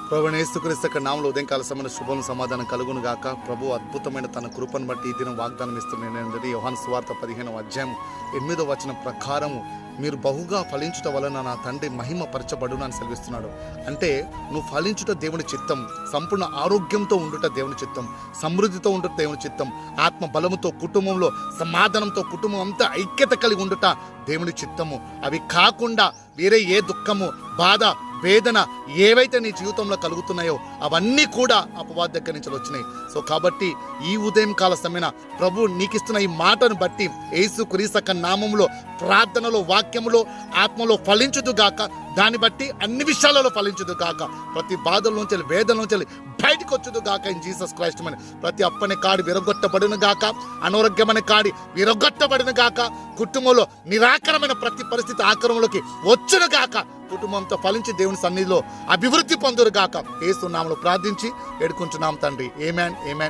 ప్రభువైన యేసుక్రీస్తు నామములో ఉదయకాల సమయంలో శుభం సమాధానం కలుగును గాక. ప్రభు అద్భుతమైన తన కృపను బట్టి ఈ దినం వాగ్దానం ఇస్తున్నాను. యోహాను సువార్త 15వ అధ్యాయం 8వ వచనం ప్రకారము మీరు బహుగా ఫలించుట వలన నా తండ్రి మహిమ పరచబడును అని సెలవిస్తున్నాడు. అంటే నువ్వు ఫలించుట దేవుని చిత్తం, సంపూర్ణ ఆరోగ్యంతో ఉండుట దేవుని చిత్తం, సమృద్ధితో ఉండుట దేవుని చిత్తం, ఆత్మ బలముతో కుటుంబంలో సమాధానంతో కుటుంబం అంతా ఐక్యత కలిగి ఉండుట దేవుని చిత్తము. అవి కాకుండా వేరే ఏ దుఃఖము, బాధ, వేదన ఏవైతే నీ జీవితంలో కలుగుతున్నాయో అవన్నీ కూడా అపవాది దగ్గర నుంచి వచ్చినాయి. సో కాబట్టి ఈ ఉదయం కాల సమయన ప్రభు నీకిస్తున్న ఈ మాటను బట్టి యేసుక్రీస్తు నామములో ప్రార్థనలో, వాక్యములో, ఆత్మలో ఫలించుదు గాక. దాన్ని బట్టి అన్ని విషయాలలో ఫలించుదు గాక. ప్రతి బాధల నుంచి, వేదన నుంచి బయటకు వచ్చుదు గాక. ఇన్ జీసస్ క్రైస్ట్ అని ప్రతి అప్పని కాడి విరగొట్టబడును గాక. అనారోగ్యమైన కాడి విరగొట్టబడును గాక. కుటుంబంలో నిరాకరమైన ప్రతి పరిస్థితి ఆక్రమంలోకి వచ్చును గాక. కుటుంబంతో ఫలించి దేవుని సన్నిధిలో అభివృద్ధి పొందురు గాక. యేసు నామములో ప్రార్థించి వేడుకుంటున్నాం తండ్రి. ఆమేన్.